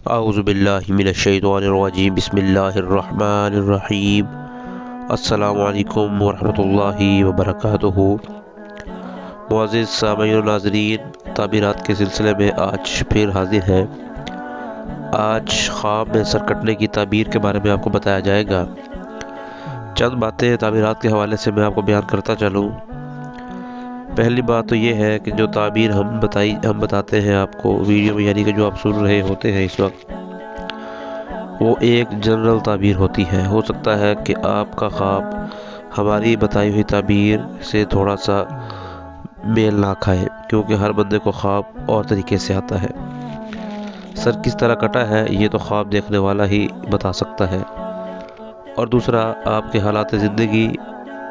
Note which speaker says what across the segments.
Speaker 1: اعوذ باللہ من الشیطان الرجیم بسم اللہ الرحمن الرحیم السلام علیکم ورحمۃ اللہ وبرکاتہ۔ معزز سامعین و ناظرین، تعبیرات کے سلسلے میں آج پھر حاضر ہیں۔ آج خواب میں سر کٹنے کی تعبیر کے بارے میں آپ کو بتایا جائے گا۔ چند باتیں تعبیرات کے حوالے سے میں آپ کو بیان کرتا چلوں۔ پہلی بات تو یہ ہے کہ جو تعبیر ہم بتاتے ہیں آپ کو ویڈیو میں، یعنی کہ جو آپ سن رہے ہوتے ہیں اس وقت، وہ ایک جنرل تعبیر ہوتی ہے۔ ہو سکتا ہے کہ آپ کا خواب ہماری بتائی ہوئی تعبیر سے تھوڑا سا میل نہ کھائے، کیونکہ ہر بندے کو خواب اور طریقے سے آتا ہے۔ سر کس طرح کٹا ہے یہ تو خواب دیکھنے والا ہی بتا سکتا ہے۔ اور دوسرا، آپ کے حالات زندگی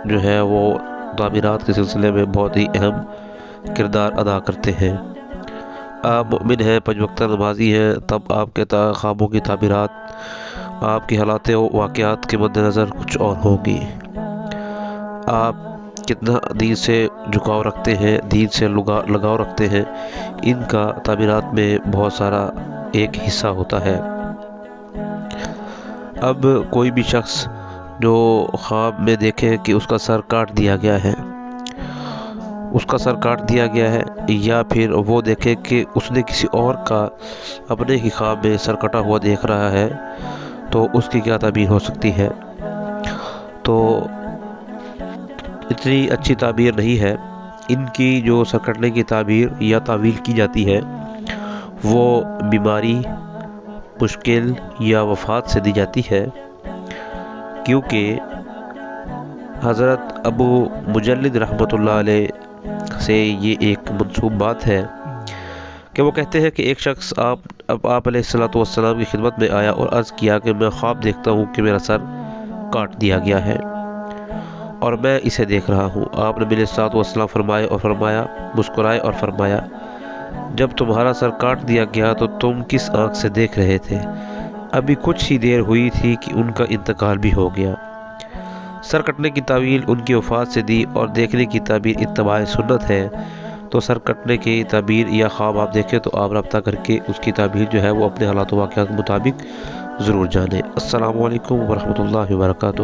Speaker 1: جو ہے وہ تعبیرات کے سلسلے میں بہت ہی اہم کردار ادا کرتے ہیں۔ آپ مؤمن ہیں، پنج وقتہ نمازی ہیں، تب آپ کے خوابوں کی تعبیرات آپ کی حالات و واقعات کے مد نظر کچھ اور ہوگی۔ آپ کتنا دین سے جھکاؤ رکھتے ہیں، دین سے لگاؤ رکھتے ہیں، ان کا تعبیرات میں بہت سارا ایک حصہ ہوتا ہے۔ اب کوئی بھی شخص جو خواب میں دیکھے کہ اس کا سر کاٹ دیا گیا ہے، یا پھر وہ دیکھے کہ اس نے کسی اور کا اپنے ہی خواب میں سر کٹا ہوا دیکھ رہا ہے، تو اس کی کیا تعبیر ہو سکتی ہے؟ تو اتنی اچھی تعبیر نہیں ہے۔ ان کی جو سر کٹنے کی تعبیر یا تعویل کی جاتی ہے وہ بیماری، مشکل یا وفات سے دی جاتی ہے، کیونکہ حضرت ابو مجلد رحمۃ اللہ علیہ سے یہ ایک منسوب بات ہے کہ وہ کہتے ہیں کہ ایک شخص آپ علیہ الصلوۃ والسلام کی خدمت میں آیا اور عرض کیا کہ میں خواب دیکھتا ہوں کہ میرا سر کاٹ دیا گیا ہے اور میں اسے دیکھ رہا ہوں۔ آپ نے علیہ الصلوۃ والسلام مسکرائے اور فرمایا، جب تمہارا سر کاٹ دیا گیا تو تم کس آنکھ سے دیکھ رہے تھے؟ ابھی کچھ ہی دیر ہوئی تھی کہ ان کا انتقال بھی ہو گیا۔ سر کٹنے کی تعویل ان کی وفات سے دی اور دیکھنے کی تعبیر اتباع سنت ہے۔ تو سر کٹنے کی تعبیر یا خواب آپ دیکھیں تو آپ رابطہ کر کے اس کی تعبیر جو ہے وہ اپنے حالات و واقعات کے مطابق ضرور جانیں۔ السلام علیکم ورحمۃ اللہ وبرکاتہ۔